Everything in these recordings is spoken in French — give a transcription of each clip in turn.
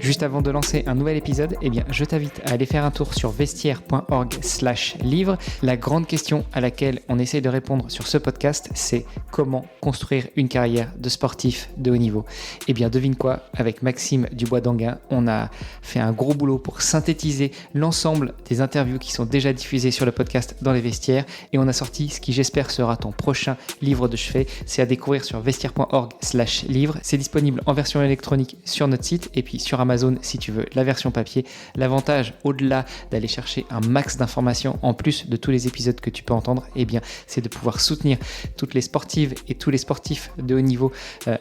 Juste avant de lancer un nouvel épisode, je t'invite à aller faire un tour sur vestiaire.org/livre. La grande question à laquelle on essaye de répondre sur ce podcast, c'est comment construire une carrière de sportif de haut niveau. Devine quoi, avec Maxime Dubois-Danguin, on a fait un gros boulot pour synthétiser l'ensemble des interviews qui sont déjà diffusées sur le podcast dans les vestiaires et on a sorti ce qui j'espère sera ton prochain livre de chevet. C'est à découvrir sur vestiaire.org/livre. C'est disponible en version électronique sur notre site et puis sur Amazon si tu veux la version papier. L'avantage, au-delà d'aller chercher un max d'informations en plus de tous les épisodes que tu peux entendre, c'est de pouvoir soutenir toutes les sportives et tous les sportifs de haut niveau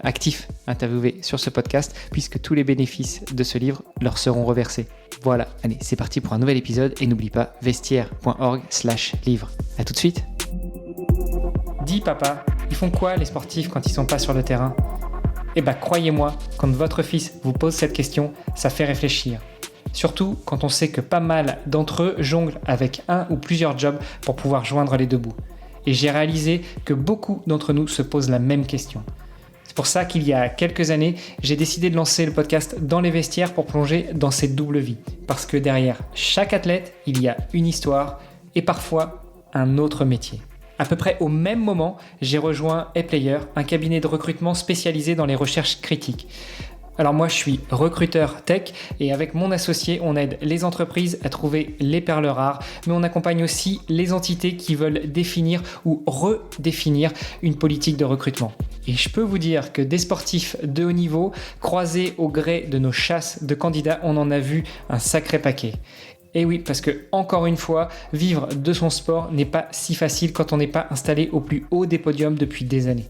actifs interviewés sur ce podcast, puisque tous les bénéfices de ce livre leur seront reversés. Voilà, allez, c'est parti pour un nouvel épisode et n'oublie pas vestiaire.org/livre. À tout de suite. Dis papa, ils font quoi les sportifs quand ils sont pas sur le terrain ? Croyez-moi, quand votre fils vous pose cette question, ça fait réfléchir. Surtout quand on sait que pas mal d'entre eux jonglent avec un ou plusieurs jobs pour pouvoir joindre les deux bouts. Et j'ai réalisé que beaucoup d'entre nous se posent la même question. C'est pour ça qu'il y a quelques années, j'ai décidé de lancer le podcast Dans les vestiaires pour plonger dans cette double vie. Parce que derrière chaque athlète, il y a une histoire et parfois un autre métier. À peu près au même moment, j'ai rejoint ePlayer, un cabinet de recrutement spécialisé dans les recherches critiques. Alors moi, je suis recruteur tech et avec mon associé, on aide les entreprises à trouver les perles rares, mais on accompagne aussi les entités qui veulent définir ou redéfinir une politique de recrutement. Et je peux vous dire que des sportifs de haut niveau, croisés au gré de nos chasses de candidats, on en a vu un sacré paquet. Et oui, parce que, encore une fois, vivre de son sport n'est pas si facile quand on n'est pas installé au plus haut des podiums depuis des années.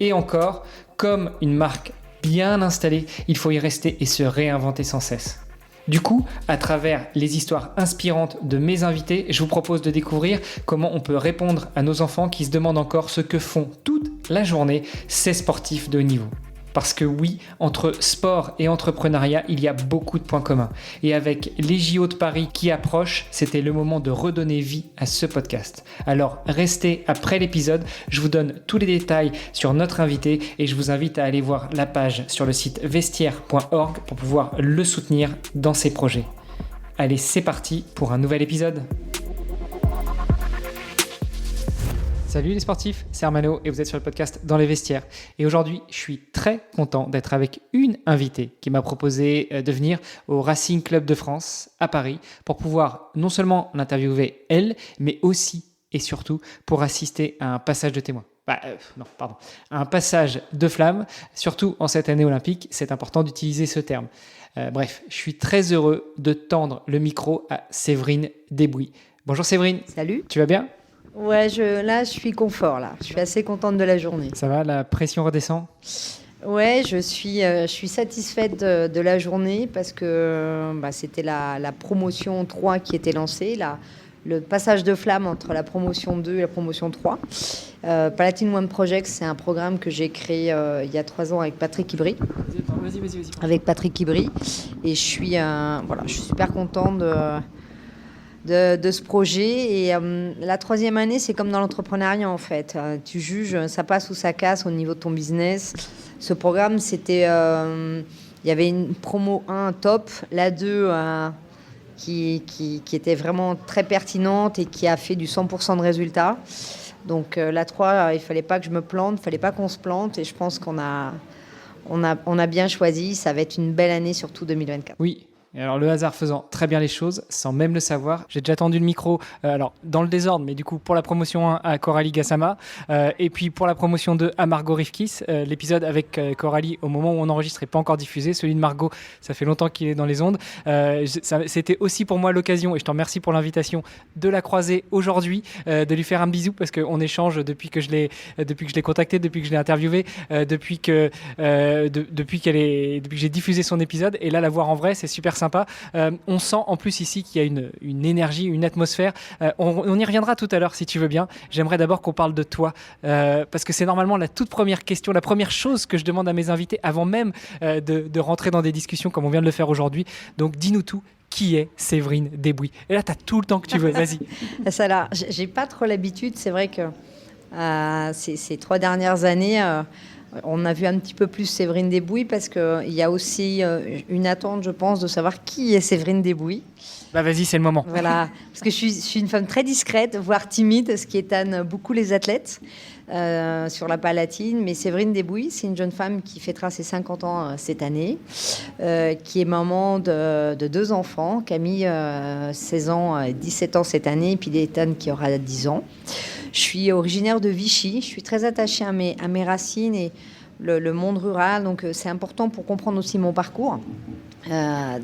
Et encore, comme une marque bien installée, il faut y rester et se réinventer sans cesse. Du coup, à travers les histoires inspirantes de mes invités, je vous propose de découvrir comment on peut répondre à nos enfants qui se demandent encore ce que font toute la journée ces sportifs de haut niveau. Parce que oui, entre sport et entrepreneuriat, il y a beaucoup de points communs. Et avec les JO de Paris qui approchent, c'était le moment de redonner vie à ce podcast. Alors restez après l'épisode, je vous donne tous les détails sur notre invité et je vous invite à aller voir la page sur le site vestiaire.org pour pouvoir le soutenir dans ses projets. Allez, c'est parti pour un nouvel épisode. Salut les sportifs, c'est Armano et vous êtes sur le podcast Dans les vestiaires. Et aujourd'hui, je suis très content d'être avec une invitée qui m'a proposé de venir au Racing Club de France à Paris pour pouvoir non seulement l'interviewer elle, mais aussi et surtout pour assister à un passage de témoin. Un passage de flamme, surtout en cette année olympique, c'est important d'utiliser ce terme. Je suis très heureux de tendre le micro à Séverine Desbouis. Bonjour Séverine. Salut. Tu vas bien ? Ouais, je suis confort là. Je suis assez contente de la journée. Ça va, la pression redescend ? Ouais, je suis satisfaite de la journée parce que c'était la promotion 3 qui était lancée, le passage de flamme entre la promotion 2 et la promotion 3. Palatine One Project, c'est un programme que j'ai créé il y a 3 ans avec Patrick Ibry. Vas-y. Avec Patrick Ibry. Et je suis super contente de ce projet. Et la 3e année, c'est comme dans l'entrepreneuriat en fait. Tu juges, ça passe ou ça casse au niveau de ton business. Ce programme, c'était... il y avait une promo 1 top, la 2 qui était vraiment très pertinente et qui a fait du 100% de résultats. Donc la 3, il ne fallait pas que je me plante, il ne fallait pas qu'on se plante. Et je pense qu'on a bien choisi. Ça va être une belle année, surtout 2024. Oui. Et alors le hasard faisant très bien les choses, sans même le savoir, j'ai déjà tendu le micro, dans le désordre, mais du coup pour la promotion 1 à Coralie Gassama, et puis pour la promotion 2 à Margot Rifkis. L'épisode avec Coralie, au moment où on enregistre, n'est pas encore diffusé. Celui de Margot, ça fait longtemps qu'il est dans les ondes. C'était aussi pour moi l'occasion, et je t'en remercie pour l'invitation, de la croiser aujourd'hui, de lui faire un bisou, parce qu'on échange depuis que je l'ai contactée, depuis que je l'ai interviewée, depuis que j'ai diffusé son épisode, et là la voir en vrai, c'est super sympa. On sent en plus ici qu'il y a une énergie, une atmosphère. On y reviendra tout à l'heure si tu veux bien. J'aimerais d'abord qu'on parle de toi, parce que c'est normalement la toute première question, la première chose que je demande à mes invités avant même de rentrer dans des discussions comme on vient de le faire aujourd'hui. Donc dis-nous tout. Qui est Séverine Desbouis ? Et là, tu as tout le temps que tu veux, vas-y. Ça là, j'ai pas trop l'habitude. C'est vrai que ces 3 dernières années, On a vu un petit peu plus Séverine Desbouis parce qu'il y a aussi une attente, je pense, de savoir qui est Séverine Desbouis. Bah vas-y, c'est le moment. Voilà, parce que je suis une femme très discrète, voire timide, ce qui étonne beaucoup les athlètes sur la Palatine. Mais Séverine Desbouis, c'est une jeune femme qui fêtera ses 50 ans cette année, qui est maman de 2 enfants, Camille 16 ans et 17 ans cette année, et puis Léthane qui aura 10 ans. Je suis originaire de Vichy, je suis très attachée à mes racines et le monde rural, donc c'est important pour comprendre aussi mon parcours.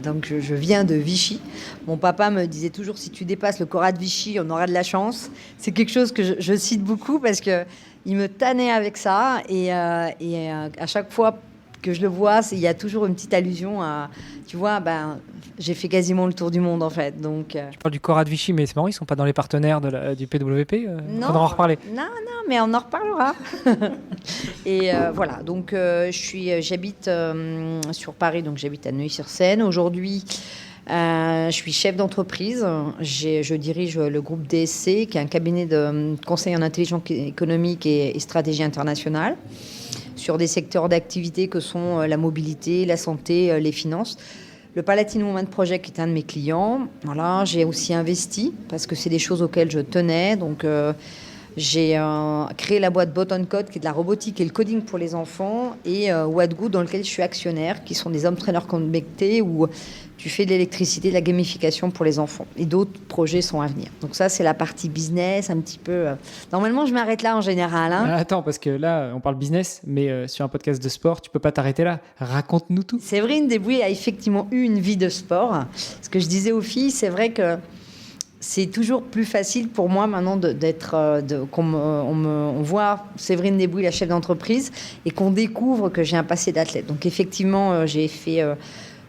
Donc je viens de Vichy. Mon papa me disait toujours, si tu dépasses le Cora de Vichy, on aura de la chance. C'est quelque chose que je cite beaucoup parce qu'il me tannait avec ça. Et à chaque fois que je le vois, il y a toujours une petite allusion à... Tu vois, j'ai fait quasiment le tour du monde en fait. Donc, Tu parles du Cora de Vichy, mais c'est marrant, ils ne sont pas dans les partenaires du PWP. Non, faudra en reparler. Non, mais on en reparlera. Et voilà, donc j'habite sur Paris, donc j'habite à Neuilly-sur-Seine. Aujourd'hui, je suis chef d'entreprise. Je dirige le groupe DSC, qui est un cabinet de conseil en intelligence économique et stratégie internationale, sur des secteurs d'activité que sont la mobilité, la santé, les finances. Le Palatine Women Project est un de mes clients. Voilà, j'ai aussi investi parce que c'est des choses auxquelles je tenais. Donc, j'ai créé la boîte Bot on Code, qui est de la robotique et le coding pour les enfants, et Whatgood, dans lequel je suis actionnaire, qui sont des home trainers connectés où tu fais de l'électricité, de la gamification pour les enfants. Et d'autres projets sont à venir. Donc ça, c'est la partie business, un petit peu... Normalement, je m'arrête là en général. Attends, parce que là, on parle business, mais sur un podcast de sport, tu peux pas t'arrêter là. Raconte-nous tout. Séverine Desbouis a effectivement eu une vie de sport. Ce que je disais aux filles, c'est vrai que c'est toujours plus facile pour moi maintenant qu'on voit Séverine Desbouis, la chef d'entreprise, et qu'on découvre que j'ai un passé d'athlète. Donc effectivement, j'ai fait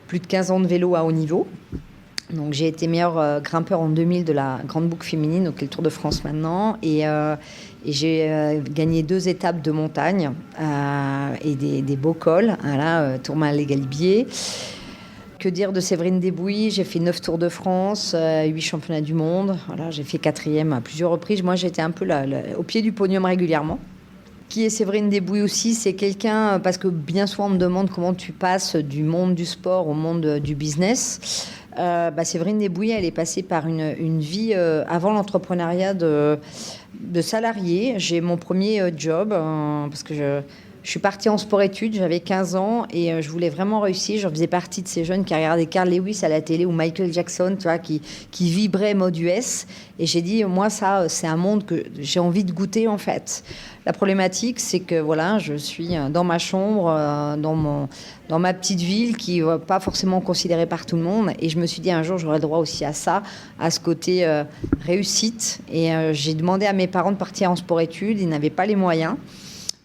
plus de 15 ans de vélo à haut niveau. Donc j'ai été meilleure grimpeur en 2000 de la grande boucle féminine, donc le Tour de France maintenant, et j'ai gagné 2 étapes de montagne et des beaux cols, Tourmalet et Galibier. Que dire de Séverine Desbouis? J'ai fait 9 Tours de France, 8 championnats du monde. Voilà, j'ai fait 4e à plusieurs reprises. Moi, j'étais un peu au pied du podium régulièrement. Qui est Séverine Desbouis aussi? C'est quelqu'un, parce que bien souvent on me demande comment tu passes du monde du sport au monde du business. Séverine Desbouis, elle est passée par une vie avant l'entrepreneuriat de salarié. J'ai mon premier job, parce que je suis partie en sport-études, j'avais 15 ans et je voulais vraiment réussir. Je faisais partie de ces jeunes qui regardaient Carl Lewis à la télé ou Michael Jackson, tu vois, qui vibraient mode US. Et j'ai dit, moi, ça, c'est un monde que j'ai envie de goûter, en fait. La problématique, c'est que voilà, je suis dans ma chambre, dans ma petite ville qui n'est pas forcément considérée par tout le monde. Et je me suis dit, un jour, j'aurai le droit aussi à ça, à ce côté réussite. Et j'ai demandé à mes parents de partir en sport-études. Ils n'avaient pas les moyens.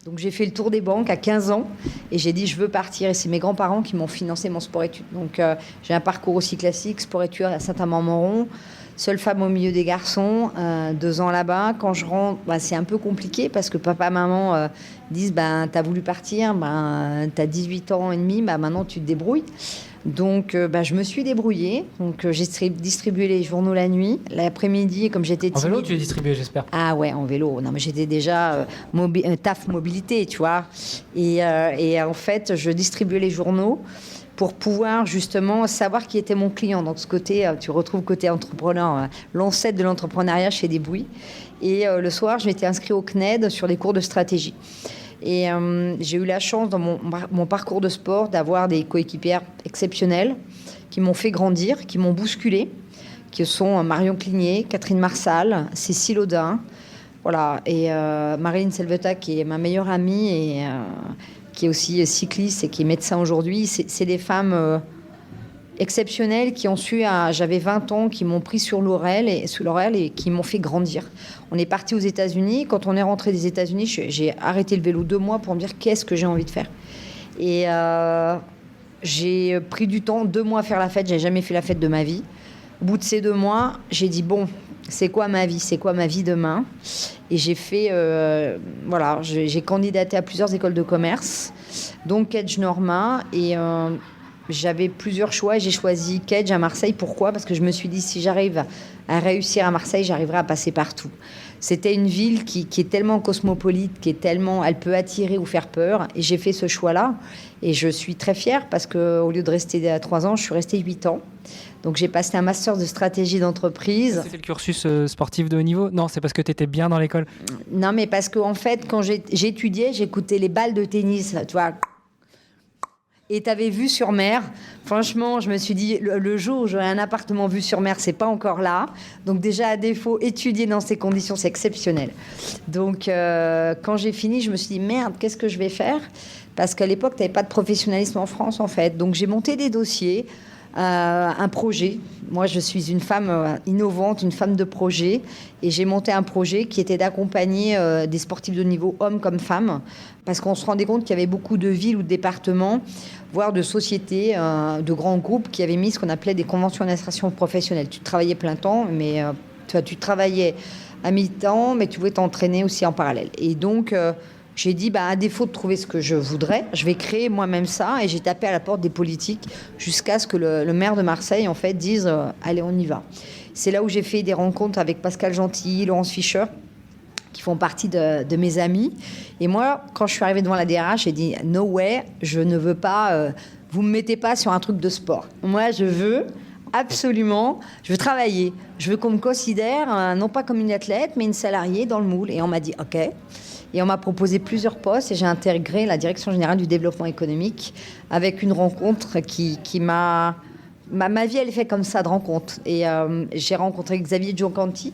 Donc j'ai fait le tour des banques à 15 ans et j'ai dit je veux partir, et c'est mes grands-parents qui m'ont financé mon sport-études. Donc j'ai un parcours aussi classique, sport-études à Saint-Amand-Montrond, seule femme au milieu des garçons, 2 ans là-bas. Quand je rentre, c'est un peu compliqué parce que papa et maman disent t'as voulu partir, t'as 18 ans et demi, maintenant tu te débrouilles. Donc je me suis débrouillée. Donc j'ai distribué les journaux la nuit, l'après-midi, comme j'étais timide. En vélo, tu les distribuais, j'espère. Ah ouais, en vélo. Non, mais j'étais déjà taf mobilité, tu vois. Et en fait, je distribuais les journaux pour pouvoir justement savoir qui était mon client. Donc ce côté, tu retrouves côté entrepreneur, l'ancêtre de l'entrepreneuriat chez Desbouis. Et le soir, je m'étais inscrite au CNED sur des cours de stratégie. Et j'ai eu la chance dans mon parcours de sport d'avoir des coéquipières exceptionnelles qui m'ont fait grandir, qui m'ont bousculée, qui sont Marion Cligné, Catherine Marsal, Cécile Audin, voilà, et Marilyn Selveta qui est ma meilleure amie et qui est aussi cycliste et qui est médecin aujourd'hui. C'est des femmes exceptionnelles qui ont su, j'avais 20 ans, qui m'ont pris sous l'oreille et qui m'ont fait grandir. On est parti aux États-Unis. Quand on est rentré des États-Unis, j'ai arrêté le vélo 2 mois pour me dire qu'est-ce que j'ai envie de faire. Et j'ai pris du temps, 2 mois à faire la fête. J'ai jamais fait la fête de ma vie. Au bout de ces 2 mois, j'ai dit bon, c'est quoi ma vie? C'est quoi ma vie demain? Et j'ai fait, j'ai candidaté à plusieurs écoles de commerce, dont Kedge Norma, et j'avais plusieurs choix et j'ai choisi Kedge à Marseille. Pourquoi? Parce que je me suis dit, si j'arrive à réussir à Marseille, j'arriverai à passer partout. C'était une ville qui est tellement cosmopolite, elle peut attirer ou faire peur. Et j'ai fait ce choix-là. Et je suis très fière parce qu'au lieu de rester 3 ans, je suis restée 8 ans. Donc j'ai passé un master de stratégie d'entreprise. C'était le cursus sportif de haut niveau? Non, c'est parce que tu étais bien dans l'école? Non, mais parce qu'en fait, quand j'étudiais, j'écoutais les balles de tennis, tu vois. Et tu avais vue sur mer. Franchement, je me suis dit, le jour où j'aurai un appartement vue sur mer, c'est pas encore là. Donc déjà, à défaut, étudier dans ces conditions, c'est exceptionnel. Donc quand j'ai fini, je me suis dit, merde, qu'est-ce que je vais faire? Parce qu'à l'époque, tu n'avais pas de professionnalisme en France, en fait. Donc j'ai monté des dossiers, un projet. Moi, je suis une femme innovante, une femme de projet. Et j'ai monté un projet qui était d'accompagner des sportifs de niveau, hommes comme femmes. Parce qu'on se rendait compte qu'il y avait beaucoup de villes ou de départements, voire de sociétés, de grands groupes qui avaient mis ce qu'on appelait des conventions d'insertion professionnelle. Tu travaillais plein temps, mais tu travaillais à mi-temps, mais tu pouvais t'entraîner aussi en parallèle. Et donc, j'ai dit, à défaut de trouver ce que je voudrais, je vais créer moi-même ça. Et j'ai tapé à la porte des politiques jusqu'à ce que le maire de Marseille, en fait, dise allez, on y va. C'est là où j'ai fait des rencontres avec Pascal Gentilly, Laurence Fischer, qui font partie de mes amis. Et moi, quand je suis arrivée devant la DRH, j'ai dit no way, je ne veux pas, vous me mettez pas sur un truc de sport. Moi, je veux absolument, je veux travailler. Je veux qu'on me considère, non pas comme une athlète, mais une salariée dans le moule. Et on m'a dit OK. Et on m'a proposé plusieurs postes et j'ai intégré la direction générale du développement économique avec une rencontre qui m'a... Ma vie, elle est faite comme ça, de rencontres. Et j'ai rencontré Xavier Giocanti,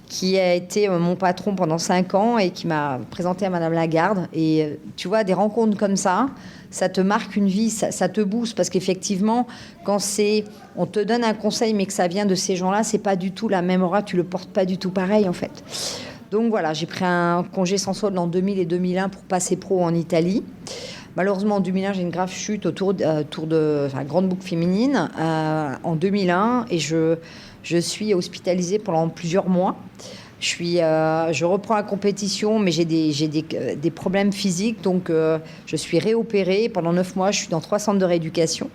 qui a été mon patron pendant 5 ans et qui m'a présenté à Madame Lagarde. Et tu vois, des rencontres comme ça te marque une vie, ça te booste. Parce qu'effectivement, quand on te donne un conseil, mais que ça vient de ces gens-là, c'est pas du tout la même aura, tu le portes pas du tout pareil, en fait. Donc voilà, j'ai pris un congé sans solde en 2000 et 2001 pour passer pro en Italie. Malheureusement, en 2001, j'ai une grave chute autour de grande boucle féminine en 2001 et je suis hospitalisée pendant plusieurs mois. Je reprends la compétition, mais j'ai des problèmes physiques, donc je suis réopérée. Pendant 9 mois, je suis dans 3 centres de rééducation.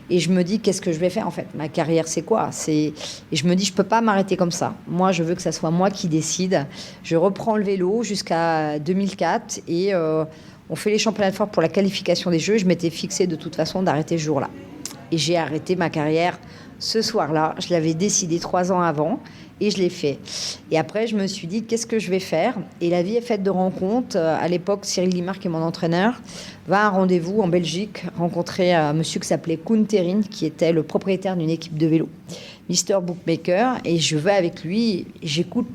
Et je me dis, qu'est-ce que je vais faire en fait? Ma carrière, c'est quoi? Et je me dis, je ne peux pas m'arrêter comme ça. Moi, je veux que ça soit moi qui décide. Je reprends le vélo jusqu'à 2004 et on fait les championnats de France pour la qualification des Jeux. Je m'étais fixée de toute façon d'arrêter ce jour-là. Et j'ai arrêté ma carrière ce soir-là. Je l'avais décidé 3 ans avant et je l'ai fait. Et après, je me suis dit, qu'est-ce que je vais faire? Et la vie est faite de rencontres. À l'époque, Cyril Limar, qui est mon entraîneur, va à un rendez-vous en Belgique, rencontrer un monsieur qui s'appelait Koen Terine, qui était le propriétaire d'une équipe de vélo, Mister Bookmaker. Et je vais avec lui, j'écoute.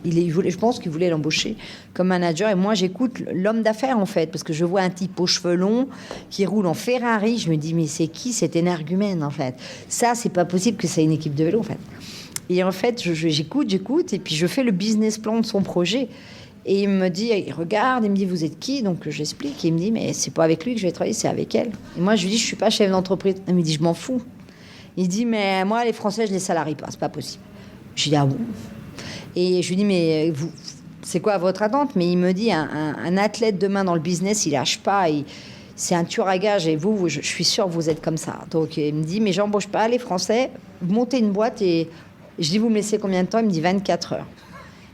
Je pense qu'il voulait l'embaucher comme manager. Et moi, j'écoute l'homme d'affaires, en fait, parce que je vois un type aux cheveux longs qui roule en Ferrari. Je me dis, mais c'est qui cet énergumène, en fait? Ça, c'est pas possible que ça ait une équipe de vélo, en fait. Et en fait, j'écoute, et puis je fais le business plan de son projet. Et il me dit, il regarde, il me dit, vous êtes qui? Donc j'explique. Et il me dit, mais c'est pas avec lui que je vais travailler, c'est avec elle. Et moi, je lui dis, je suis pas chef d'entreprise. Il me dit, je m'en fous. Il dit, mais moi, les Français, je les salarie pas, c'est pas possible. Je dis, ah bon? Et je lui dis, mais vous, c'est quoi votre attente? Mais il me dit, un athlète demain dans le business, il lâche pas, c'est un tueur à gage. Et vous, je suis sûre que vous êtes comme ça. Donc il me dit, mais j'embauche pas les Français, montez une boîte. Et je dis, vous me laissez combien de temps? Il me dit 24 heures.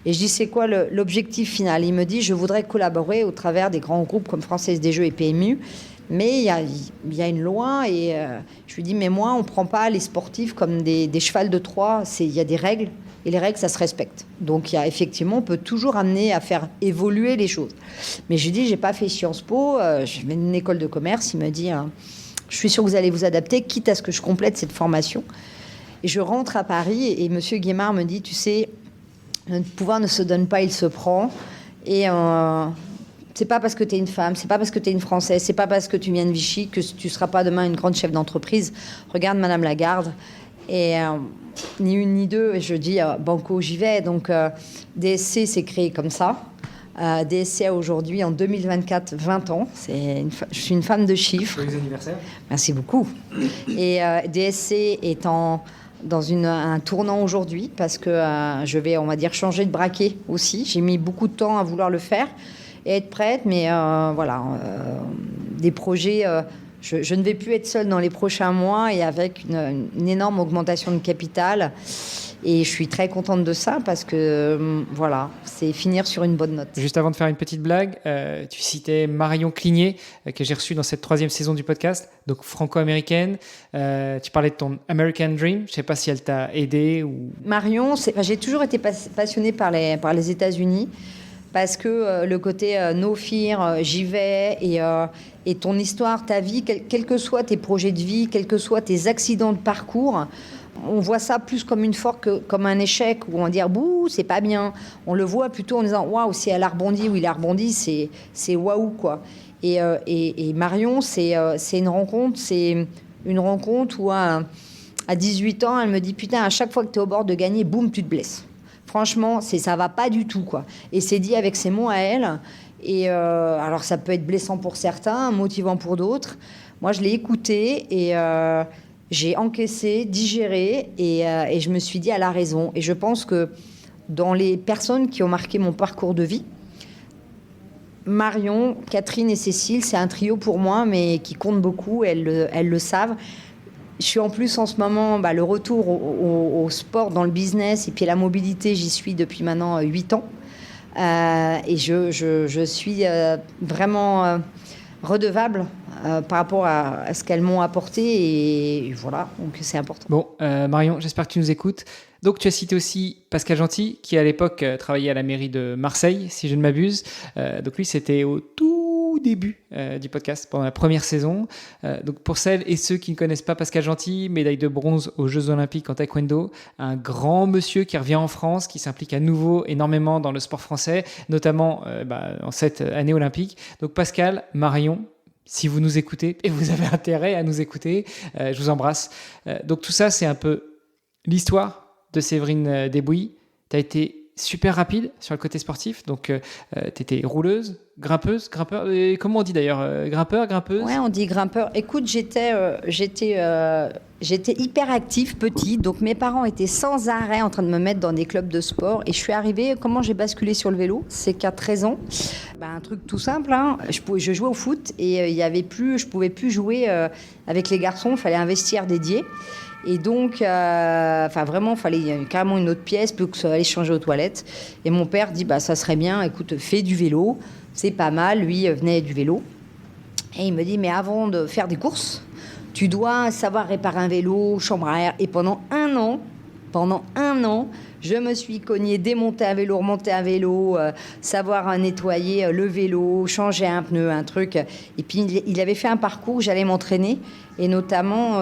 Et je dis, c'est quoi l'objectif final? Il me dit, je voudrais collaborer au travers des grands groupes comme Française des Jeux et PMU. Mais il y a une loi et je lui dis, mais moi, on ne prend pas les sportifs comme des chevals de Troie. Il y a des règles et les règles, ça se respecte. Donc, effectivement, on peut toujours amener à faire évoluer les choses. Mais je lui dis, je n'ai pas fait Sciences Po, je vais une école de commerce. Il me dit, je suis sûre que vous allez vous adapter, quitte à ce que je complète cette formation. Et je rentre à Paris et M. Guémard me dit, tu sais, le pouvoir ne se donne pas, il se prend. Et c'est pas parce que tu es une femme, c'est pas parce que tu es une Française, c'est pas parce que tu viens de Vichy que tu seras pas demain une grande chef d'entreprise. Regarde Madame Lagarde. Et ni une ni deux, et je dis banco, j'y vais. Donc DSC s'est créé comme ça. DSC a aujourd'hui, en 2024, 20 ans. Je suis une femme de chiffres. Joyeux anniversaire. Merci beaucoup. Et DSC est dans un tournant aujourd'hui parce que je vais, on va dire, changer de braquet aussi. J'ai mis beaucoup de temps à vouloir le faire et être prête, mais voilà, des projets je ne vais plus être seule dans les prochains mois et avec une énorme augmentation de capital. Et je suis très contente de ça parce que, voilà, c'est finir sur une bonne note. Juste avant de faire une petite blague, tu citais Marion Cligné, que j'ai reçue dans cette 3e saison du podcast, donc franco-américaine. Tu parlais de ton American Dream. Je ne sais pas si elle t'a aidé ou... Marion, j'ai toujours été passionnée par les États-Unis parce que le côté no fear, j'y vais, et ton histoire, ta vie, quels que soient tes projets de vie, quels que soient tes accidents de parcours, on voit ça plus comme une force que comme un échec où on va dire bouh, c'est pas bien. On le voit plutôt en disant waouh, si elle a rebondi ou il a rebondi, c'est waouh quoi. Et Marion, c'est une rencontre où à 18 ans, elle me dit putain, à chaque fois que tu es au bord de gagner, boum, tu te blesses. Franchement, ça va pas du tout quoi. Et c'est dit avec ses mots à elle. Et alors ça peut être blessant pour certains, motivant pour d'autres. Moi, je l'ai écouté et j'ai encaissé, digéré, et je me suis dit, elle a raison. Et je pense que dans les personnes qui ont marqué mon parcours de vie, Marion, Catherine et Cécile, c'est un trio pour moi, mais qui compte beaucoup, elles le savent. Je suis en plus en ce moment, le retour au sport dans le business et puis la mobilité, j'y suis depuis maintenant 8 ans. Et je suis vraiment redevable par rapport à ce qu'elles m'ont apporté, et voilà, donc c'est important. Bon, Marion, j'espère que tu nous écoutes. Donc tu as cité aussi Pascal Gentil, qui à l'époque travaillait à la mairie de Marseille, si je ne m'abuse. Donc lui, c'était au tout début du podcast, pendant la première saison. Donc pour celles et ceux qui ne connaissent pas Pascal Gentil, médaille de bronze aux Jeux Olympiques en taekwondo, un grand monsieur qui revient en France, qui s'implique à nouveau énormément dans le sport français, notamment en cette année olympique. Donc Pascal, Marion, si vous nous écoutez, et vous avez intérêt à nous écouter, je vous embrasse. Donc tout ça, c'est un peu l'histoire de Séverine Debouy. Tu as été super rapide sur le côté sportif, donc tu étais rouleuse, grimpeur, comment on dit d'ailleurs, grimpeur, grimpeuse? Ouais, on dit grimpeur. Écoute, j'étais hyper active, petite, donc mes parents étaient sans arrêt en train de me mettre dans des clubs de sport, et je suis arrivée, comment j'ai basculé sur le vélo, c'est qu'à 13 ans, un truc tout simple, hein, je jouais au foot, et je pouvais plus jouer avec les garçons, il fallait un vestiaire dédié. Et donc, vraiment, il fallait carrément une autre pièce, plus que ça allait changer aux toilettes. Et mon père dit, ça serait bien, écoute, fais du vélo, c'est pas mal. Lui venait du vélo. Et il me dit, mais avant de faire des courses, tu dois savoir réparer un vélo, chambre à air. Et pendant un an, je me suis cognée, démonter un vélo, remonter un vélo, savoir nettoyer le vélo, changer un pneu, un truc. Et puis, il avait fait un parcours où j'allais m'entraîner, et notamment,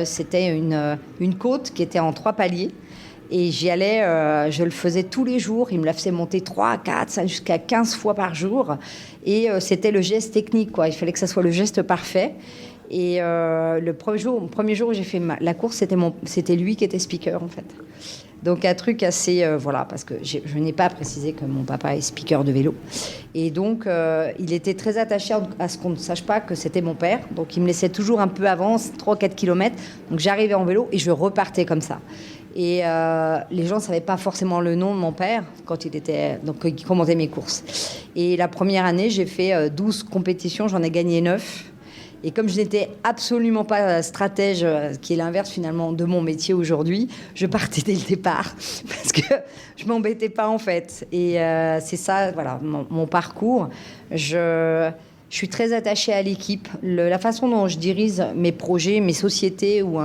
c'était une côte qui était en 3 paliers. Et j'y allais, je le faisais tous les jours. Il me la faisait monter 3, 4, 5, jusqu'à 15 fois par jour. Et c'était le geste technique, quoi. Il fallait que ça soit le geste parfait. Et le premier jour où j'ai fait la course, c'était lui qui était speaker, en fait. Donc un truc assez... parce que je n'ai pas précisé que mon papa est speaker de vélo. Et donc, il était très attaché à ce qu'on ne sache pas que c'était mon père. Donc, il me laissait toujours un peu avant, 3-4 km. Donc, j'arrivais en vélo et je repartais comme ça. Et les gens ne savaient pas forcément le nom de mon père quand il commentait mes courses. Et la première année, j'ai fait 12 compétitions, j'en ai gagné 9. Et comme je n'étais absolument pas stratège, qui est l'inverse finalement de mon métier aujourd'hui, je partais dès le départ parce que je m'embêtais pas en fait. Et c'est ça, voilà, mon parcours. Je suis très attachée à l'équipe. La façon dont je dirige mes projets, mes sociétés ou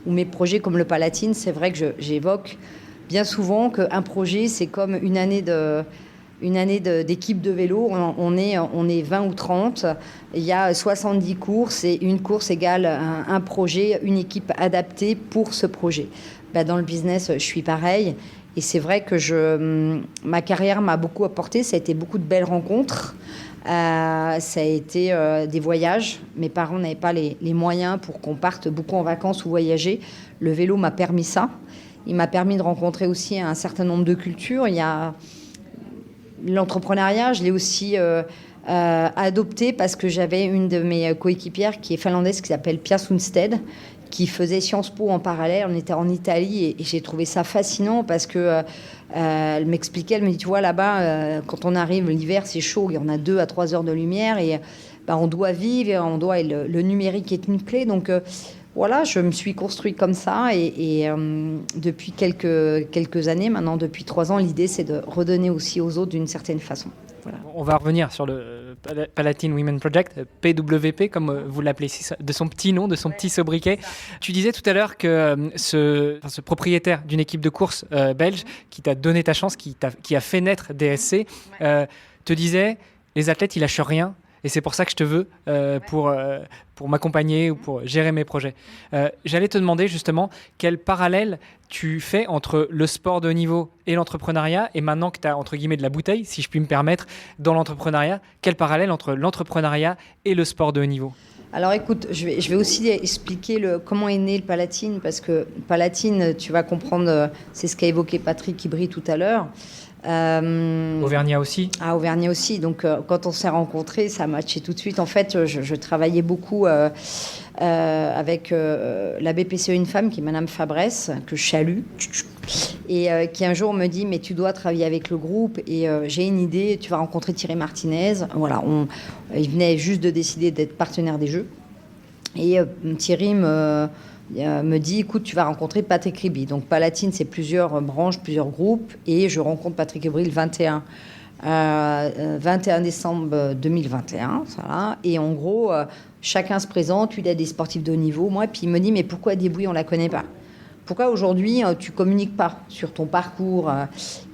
mes projets comme le Palatine, c'est vrai que j'évoque bien souvent qu'un projet, c'est comme une année d'équipe de vélo. On est 20 ou 30. Il y a 70 courses et une course égale un projet, une équipe adaptée pour ce projet. Dans le business, je suis pareil. Et c'est vrai que ma carrière m'a beaucoup apporté. Ça a été beaucoup de belles rencontres. Ça a été des voyages. Mes parents n'avaient pas les moyens pour qu'on parte beaucoup en vacances ou voyager. Le vélo m'a permis ça. Il m'a permis de rencontrer aussi un certain nombre de cultures. Il y a l'entrepreneuriat, je l'ai aussi adopté parce que j'avais une de mes coéquipières qui est finlandaise, qui s'appelle Pia Sundstedt, qui faisait Sciences Po en parallèle. On était en Italie et j'ai trouvé ça fascinant parce que elle m'expliquait, elle me dit, tu vois, là-bas, quand on arrive l'hiver, c'est chaud, il y en a 2 à 3 heures de lumière et on doit vivre, le numérique est une clé. Donc voilà, je me suis construit comme ça et depuis quelques années, maintenant depuis 3 ans, l'idée c'est de redonner aussi aux autres d'une certaine façon. Voilà. On va revenir sur le Palatine Women Project, PWP, comme vous l'appelez, de son petit nom, de son petit sobriquet. Tu disais tout à l'heure que ce propriétaire d'une équipe de course belge qui t'a donné ta chance, qui a fait naître DSC, te disait, les athlètes, ils lâchent rien. Et c'est pour ça que je te veux pour m'accompagner ou pour gérer mes projets. J'allais te demander justement quel parallèle tu fais entre le sport de haut niveau et l'entrepreneuriat. Et maintenant que tu as, entre guillemets, de la bouteille, si je puis me permettre, dans l'entrepreneuriat, quel parallèle entre l'entrepreneuriat et le sport de haut niveau ? Alors écoute, je vais aussi expliquer comment est né le Palatine, parce que Palatine, tu vas comprendre, c'est ce qu'a évoqué Patrick Ibry tout à l'heure. Auvergnat aussi. Auvergnat aussi. Donc, quand on s'est rencontrés, ça a matché tout de suite. En fait, je travaillais beaucoup avec la BPCE Une Femme, qui est Madame Fabresse, que je salue, et qui un jour me dit « Mais tu dois travailler avec le groupe, et j'ai une idée, tu vas rencontrer Thierry Martinez. » Voilà, il venait juste de décider d'être partenaire des Jeux. Et Thierry me dit, écoute, tu vas rencontrer Patrick Ribby. Donc Palatine, c'est plusieurs branches, plusieurs groupes, et je rencontre Patrick Ribby le 21 décembre 2021. Voilà. Et en gros, chacun se présente, il a des sportifs de haut niveau, moi, puis il me dit, mais pourquoi Desbouis, on ne la connaît pas ? Pourquoi aujourd'hui, tu ne communiques pas sur ton parcours ?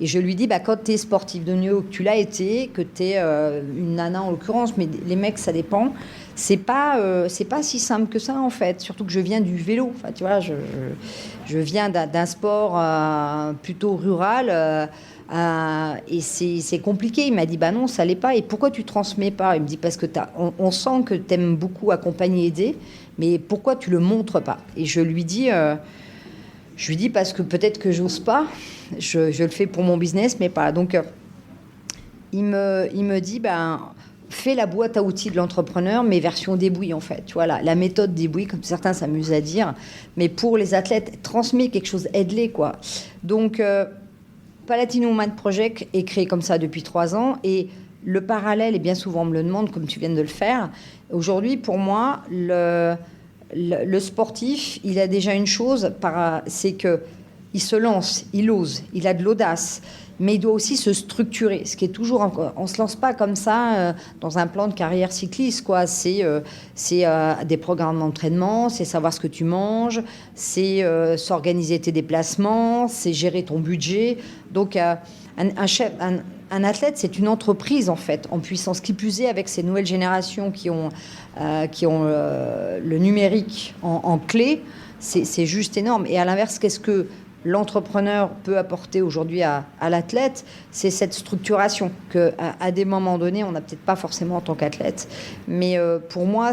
Et je lui dis, quand tu es sportif de haut niveau, que tu l'as été, que tu es une nana en l'occurrence, mais les mecs, ça dépend. C'est pas si simple que ça, en fait. Surtout que je viens du vélo. Enfin, tu vois, je viens d'un sport plutôt rural. Et c'est compliqué. Il m'a dit, non, ça l'est pas. Et pourquoi tu transmets pas ? Il me dit, parce que on sent que tu aimes beaucoup accompagner et aider, mais pourquoi tu le montres pas ? Et je lui dis, parce que peut-être que j'ose pas. Je le fais pour mon business, mais pas. Donc, il me dit, fais la boîte à outils de l'entrepreneur, mais version Desbouis, en fait. Tu vois, la méthode Desbouis, comme certains s'amusent à dire. Mais pour les athlètes, transmets quelque chose, aide-les, quoi. Donc, Palatine Women Project est créé comme ça depuis 3 ans. Et le parallèle, et bien souvent on me le demande, comme tu viens de le faire, aujourd'hui, pour moi, le sportif, il a déjà une chose, c'est qu'il se lance, il ose, il a de l'audace. Mais il doit aussi se structurer, ce qui est toujours... On ne se lance pas comme ça dans un plan de carrière cycliste, quoi. C'est des programmes d'entraînement, c'est savoir ce que tu manges, c'est s'organiser tes déplacements, c'est gérer ton budget. Donc, un athlète, c'est une entreprise, en fait, en puissance. Qui plus est, avec ces nouvelles générations qui ont le numérique en clé, c'est juste énorme. Et à l'inverse, qu'est-ce que l'entrepreneur peut apporter aujourd'hui à l'athlète, c'est cette structuration qu'à des moments donnés, on n'a peut-être pas forcément en tant qu'athlète. Mais pour moi,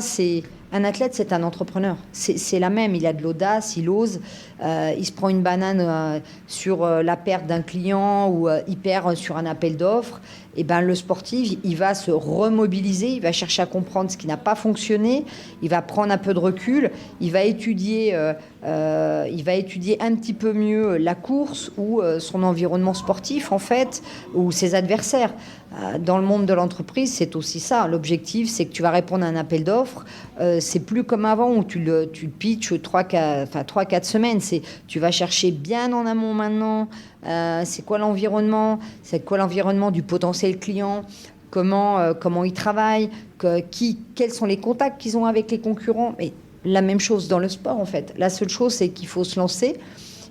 un athlète, c'est un entrepreneur. C'est la même. Il a de l'audace, il ose. Il se prend une banane sur la perte d'un client ou il perd sur un appel d'offres. Et le sportif, il va se remobiliser, il va chercher à comprendre ce qui n'a pas fonctionné, il va prendre un peu de recul, il va étudier un petit peu mieux la course ou son environnement sportif, en fait, ou ses adversaires. Dans le monde de l'entreprise, c'est aussi ça. L'objectif, c'est que tu vas répondre à un appel d'offres. C'est plus comme avant où tu le pitches 3-4 semaines. Tu vas chercher bien en amont maintenant. C'est quoi l'environnement ? C'est quoi l'environnement du potentiel client ? Comment ils travaillent ? Quels sont les contacts qu'ils ont avec les concurrents ? Mais la même chose dans le sport, en fait. La seule chose, c'est qu'il faut se lancer.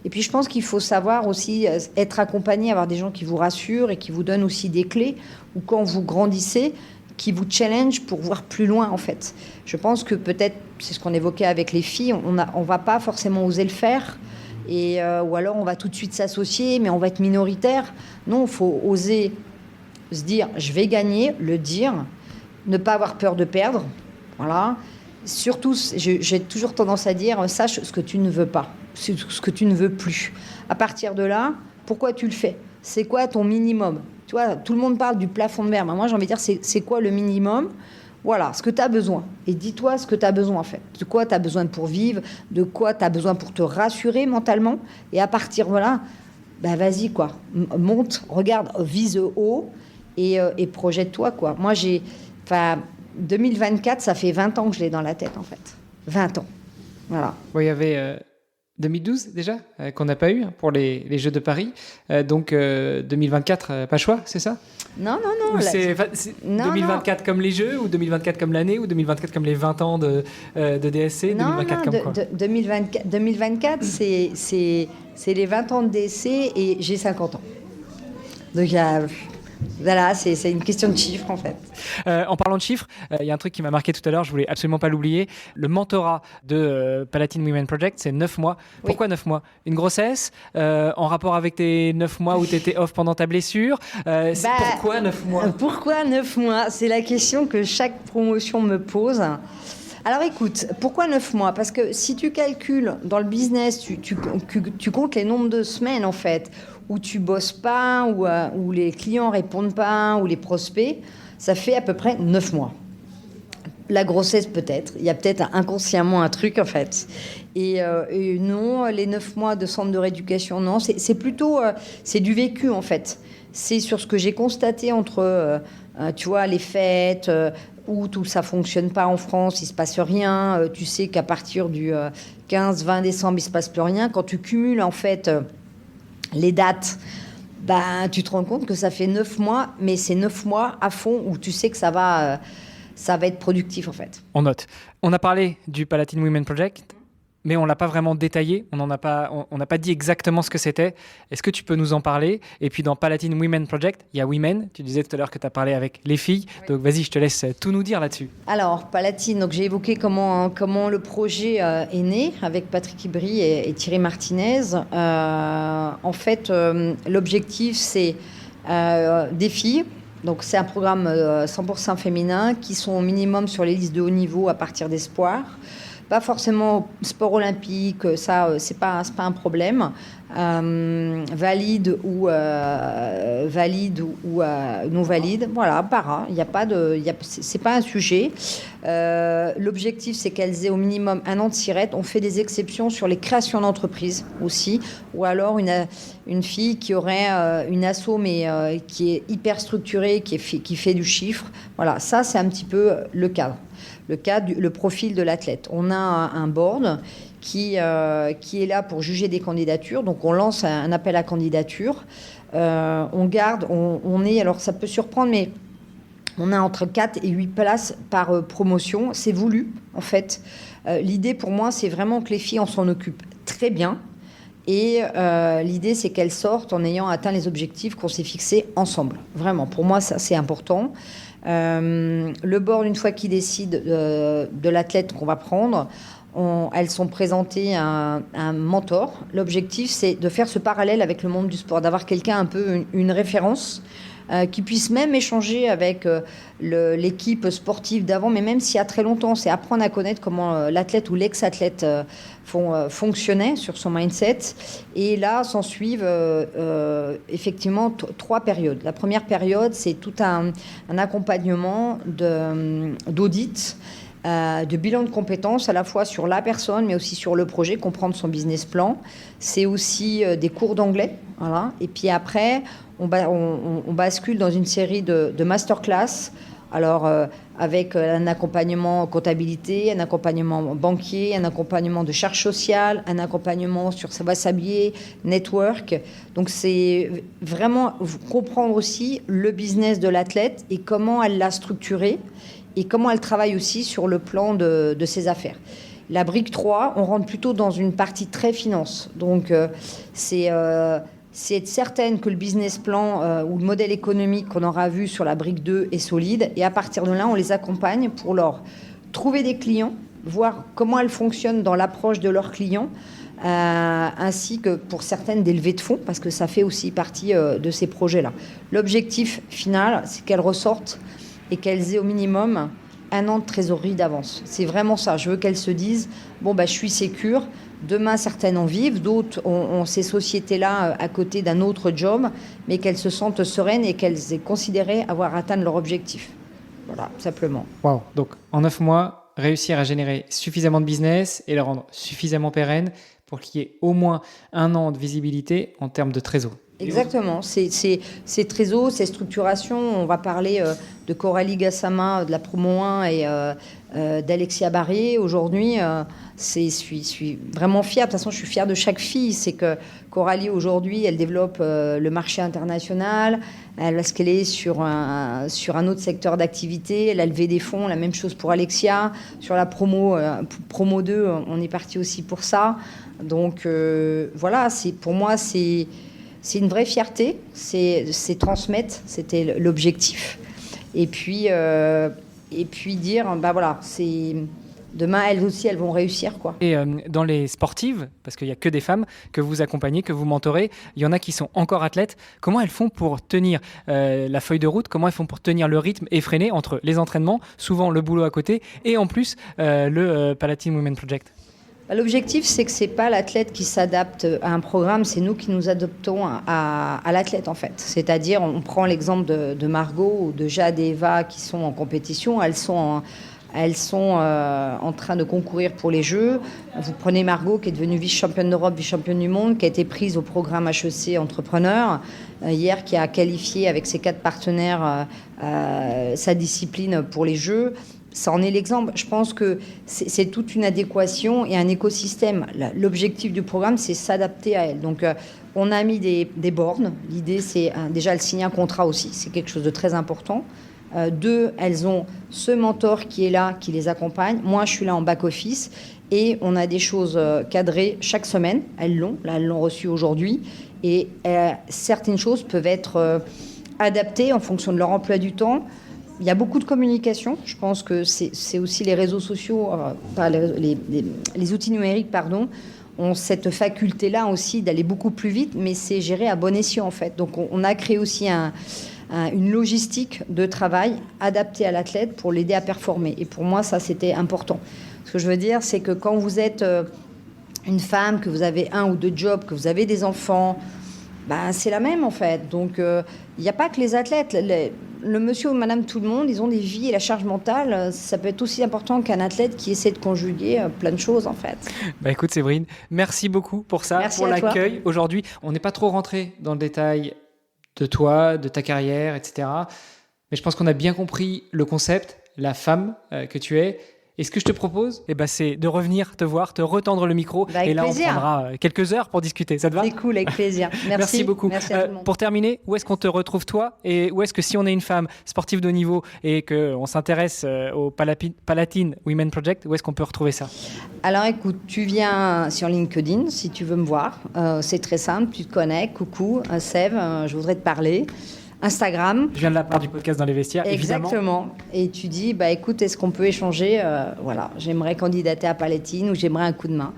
Et puis, je pense qu'il faut savoir aussi être accompagné, avoir des gens qui vous rassurent et qui vous donnent aussi des clés, ou quand vous grandissez, qui vous challenge pour voir plus loin, en fait. Je pense que peut-être, c'est ce qu'on évoquait avec les filles, on ne va pas forcément oser le faire, ou alors on va tout de suite s'associer, mais on va être minoritaire. Non, il faut oser se dire, je vais gagner, le dire, ne pas avoir peur de perdre, voilà. Surtout, j'ai toujours tendance à dire, sache ce que tu ne veux pas, ce que tu ne veux plus. À partir de là, pourquoi tu le fais ? C'est quoi ton minimum ? Tu vois, tout le monde parle du plafond de verre. Moi, j'ai envie de dire, c'est quoi le minimum ? Voilà, ce que tu as besoin. Et dis-toi ce que tu as besoin, en fait. De quoi tu as besoin pour vivre, de quoi tu as besoin pour te rassurer mentalement. Et à partir de là, vas-y, quoi. Monte, regarde, vise haut et projette-toi, quoi. Moi, 2024, ça fait 20 ans que je l'ai dans la tête, en fait. 20 ans. Voilà. Bon, il y avait 2012 déjà, qu'on n'a pas eu pour les Jeux de Paris. Donc 2024, pas choix, c'est ça? Non. Ou c'est 2024 comme les Jeux, ou 2024 comme l'année, ou 2024 comme les 20 ans de DSC? 2024 comme quoi? 2024, c'est les 20 ans de DSC et j'ai 50 ans. Donc, voilà, c'est une question de chiffres, en fait. En parlant de chiffres, il y a un truc qui m'a marqué tout à l'heure, je voulais absolument pas l'oublier. Le mentorat de Palatine Women Project, c'est 9 mois. Pourquoi 9 mois? Une grossesse en rapport avec tes 9 mois où tu étais off pendant ta blessure? Pourquoi 9 mois? Pourquoi 9 mois? C'est la question que chaque promotion me pose. Alors écoute, pourquoi 9 mois? Parce que si tu calcules dans le business, tu comptes les nombres de semaines, en fait, où tu bosses pas, où les clients répondent pas, où les prospects, ça fait à peu près 9 mois. La grossesse, peut-être. Il y a peut-être inconsciemment un truc, en fait. Et non, les 9 mois de centre de rééducation, non. C'est plutôt... c'est du vécu, en fait. C'est sur ce que j'ai constaté entre, tu vois, les fêtes... où tout ça fonctionne pas en France, il se passe rien. Tu sais qu'à partir du 15-20 décembre, il se passe plus rien. Quand tu cumules, en fait... les dates, tu te rends compte que ça fait 9 mois, mais c'est 9 mois à fond où tu sais que ça va être productif, en fait. On note. On a parlé du Palatine Women Project, mais on ne l'a pas vraiment détaillé. On n'a pas dit exactement ce que c'était. Est-ce que tu peux nous en parler? Et puis dans Palatine Women Project, il y a Women. Tu disais tout à l'heure que tu as parlé avec les filles. Oui. Donc vas-y, je te laisse tout nous dire là-dessus. Alors, Palatine, donc j'ai évoqué comment le projet est né avec Patrick Ibry et Thierry Martinez. En fait, l'objectif, c'est des filles. Donc c'est un programme 100% féminin qui sont au minimum sur les listes de haut niveau à partir d'espoir. Pas forcément sport olympique, ça, c'est pas un problème. Valide ou non valide, voilà, para. C'est pas un sujet. L'objectif, c'est qu'elles aient au minimum 1 an de SIRET. On fait des exceptions sur les créations d'entreprises aussi, ou alors une fille qui aurait une asso mais qui est hyper structurée, qui fait du chiffre. Voilà, ça c'est un petit peu le cadre. Le profil de l'athlète. On a un board qui est là pour juger des candidatures. Donc, on lance un appel à candidature. On est, alors ça peut surprendre, mais on a entre 4 et 8 places par promotion. C'est voulu, en fait. L'idée, pour moi, c'est vraiment que les filles, on s'en occupe très bien. Et l'idée, c'est qu'elles sortent en ayant atteint les objectifs qu'on s'est fixés ensemble. Vraiment, pour moi, ça, c'est important. Le board, une fois qu'il décide de l'athlète qu'on va prendre, elles sont présentées à un mentor. L'objectif, c'est de faire ce parallèle avec le monde du sport, d'avoir quelqu'un un peu une référence qui puisse même échanger avec l'équipe sportive d'avant, mais même s'il y a très longtemps, c'est apprendre à connaître comment l'athlète ou l'ex-athlète fonctionnait sur son mindset. Et là, s'en suivent effectivement 3 périodes. La première période, c'est tout un accompagnement d'audit, de bilan de compétences, à la fois sur la personne, mais aussi sur le projet, comprendre son business plan. C'est aussi des cours d'anglais. Voilà. Et puis après, on bascule dans une série de masterclass. Alors, avec un accompagnement comptabilité, un accompagnement banquier, un accompagnement de charge sociale, un accompagnement sur ça va s'habiller, network. Donc, c'est vraiment comprendre aussi le business de l'athlète et comment elle l'a structuré et comment elle travaille aussi sur le plan de ses affaires. La brique 3, on rentre plutôt dans une partie très finance. Donc, c'est être certaine que le business plan ou le modèle économique qu'on aura vu sur la brique 2 est solide. Et à partir de là, on les accompagne pour leur trouver des clients, voir comment elles fonctionnent dans l'approche de leurs clients, ainsi que pour certaines des levées de fonds, parce que ça fait aussi partie de ces projets-là. L'objectif final, c'est qu'elles ressortent et qu'elles aient au minimum 1 an de trésorerie d'avance. C'est vraiment ça. Je veux qu'elles se disent, je suis sécure. Demain, certaines en vivent, d'autres ont ces sociétés-là à côté d'un autre job, mais qu'elles se sentent sereines et qu'elles aient considéré avoir atteint leur objectif. Voilà, simplement. Wow. Donc, en 9 mois, réussir à générer suffisamment de business et le rendre suffisamment pérenne pour qu'il y ait au moins 1 an de visibilité en termes de trésor. Exactement, c'est Trésor, c'est structuration. On va parler de Coralie Gassama, de la promo 1 et d'Alexia Barrier. Aujourd'hui, je suis vraiment fière. De toute façon, je suis fière de chaque fille. C'est que Coralie, aujourd'hui, elle développe le marché international. Elle va scaler sur un autre secteur d'activité. Elle a levé des fonds. La même chose pour Alexia. Sur la promo 2, on est parti aussi pour ça. Donc, voilà, pour moi, c'est une vraie fierté, c'est transmettre, c'était l'objectif. Et puis dire, voilà, demain, elles aussi, elles vont réussir, quoi. Et dans les sportives, parce qu'il n'y a que des femmes que vous accompagnez, que vous mentorez, il y en a qui sont encore athlètes. Comment elles font pour tenir la feuille de route? Comment elles font pour tenir le rythme effréné entre les entraînements, souvent le boulot à côté, et en plus le Palatine Women Project? L'objectif, c'est que ce n'est pas l'athlète qui s'adapte à un programme, c'est nous qui nous adaptons à l'athlète, en fait. C'est-à-dire, on prend l'exemple de Margot ou de Jade et Eva qui sont en compétition. Elles sont en train de concourir pour les Jeux. Vous prenez Margot, qui est devenue vice-championne d'Europe, vice-championne du monde, qui a été prise au programme HEC Entrepreneur, hier, qui a qualifié avec ses 4 partenaires sa discipline pour les Jeux. Ça en est l'exemple. Je pense que c'est toute une adéquation et un écosystème. L'objectif du programme, c'est s'adapter à elle. Donc, on a mis des bornes. L'idée, c'est déjà, elles signent un contrat aussi. C'est quelque chose de très important. 2, elles ont ce mentor qui est là, qui les accompagne. Moi, je suis là en back-office. Et on a des choses cadrées chaque semaine. Elles l'ont reçu aujourd'hui. Et certaines choses peuvent être adaptées en fonction de leur emploi du temps. Il y a beaucoup de communication. Je pense que c'est aussi les réseaux sociaux, les outils numériques, ont cette faculté-là aussi d'aller beaucoup plus vite, mais c'est géré à bon escient, en fait. Donc, on a créé aussi une logistique de travail adaptée à l'athlète pour l'aider à performer. Et pour moi, ça, c'était important. Ce que je veux dire, c'est que quand vous êtes une femme, que vous avez 1 ou 2 jobs, que vous avez des enfants, c'est la même, en fait. Donc, il n'y a pas que les athlètes. Le monsieur ou madame tout le monde, ils ont des vies et la charge mentale, ça peut être aussi important qu'un athlète qui essaie de conjuguer plein de choses, en fait. Écoute, Séverine, merci beaucoup pour ça, merci pour l'accueil. Toi. Aujourd'hui, on n'est pas trop rentré dans le détail de toi, de ta carrière, etc. Mais je pense qu'on a bien compris le concept, la femme que tu es. Et ce que je te propose, c'est de revenir te voir, te retendre le micro. Et là, plaisir. On prendra quelques heures pour discuter. Ça te va ? C'est cool, avec plaisir. Merci beaucoup. Merci à tout le monde. Pour terminer, où est-ce qu'on te retrouve toi ? Et où est-ce que si on est une femme sportive de haut niveau et qu'on s'intéresse au Palatine Women Project, où est-ce qu'on peut retrouver ça ? Alors écoute, tu viens sur LinkedIn si tu veux me voir. C'est très simple, tu te connectes. Coucou, Sève, je voudrais te parler. Instagram. Je viens de la part du podcast Dans les Vestiaires, Exactement. Évidemment. Et tu dis, écoute, est-ce qu'on peut échanger Voilà, j'aimerais candidater à Palatine ou j'aimerais un coup de main.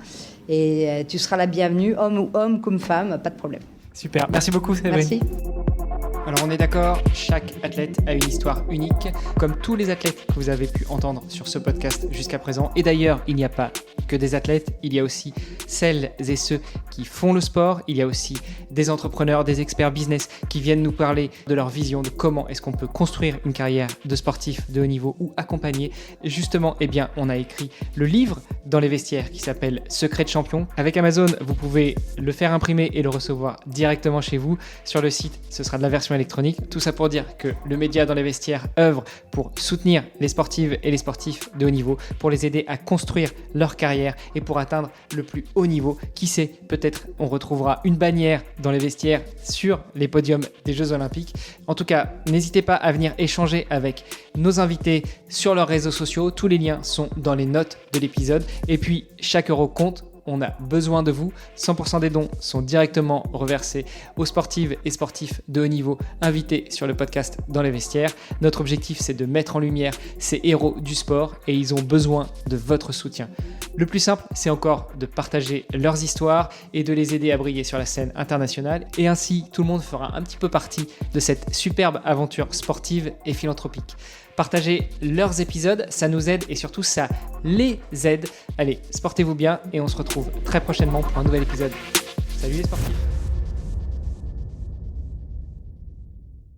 Et tu seras la bienvenue, homme comme femme, pas de problème. Super, merci beaucoup Séverine. Merci. Alors on est d'accord, chaque athlète a une histoire unique, comme tous les athlètes que vous avez pu entendre sur ce podcast jusqu'à présent. Et d'ailleurs, il n'y a pas que des athlètes, il y a aussi celles et ceux qui font le sport, il y a aussi des entrepreneurs, des experts business qui viennent nous parler de leur vision, de comment est-ce qu'on peut construire une carrière de sportif de haut niveau ou accompagner. Justement, on a écrit le livre Dans les Vestiaires qui s'appelle Secret de champion. Avec Amazon, vous pouvez le faire imprimer et le recevoir directement chez vous. Sur le site, ce sera de la version électronique. Tout ça pour dire que le média Dans les Vestiaires œuvre pour soutenir les sportives et les sportifs de haut niveau, pour les aider à construire leur carrière et pour atteindre le plus haut niveau. Qui sait, peut-être on retrouvera une bannière Dans les Vestiaires sur les podiums des Jeux Olympiques. En tout cas, n'hésitez pas à venir échanger avec nos invités sur leurs réseaux sociaux. Tous les liens sont dans les notes de l'épisode. Et puis, chaque euro compte. On a besoin de vous. 100% des dons sont directement reversés aux sportives et sportifs de haut niveau invités sur le podcast Dans les Vestiaires. Notre objectif, c'est de mettre en lumière ces héros du sport et ils ont besoin de votre soutien. Le plus simple, c'est encore de partager leurs histoires et de les aider à briller sur la scène internationale. Et ainsi, tout le monde fera un petit peu partie de cette superbe aventure sportive et philanthropique. Partagez leurs épisodes, ça nous aide et surtout ça les aide. Allez, sportez-vous bien et on se retrouve très prochainement pour un nouvel épisode. Salut les sportifs!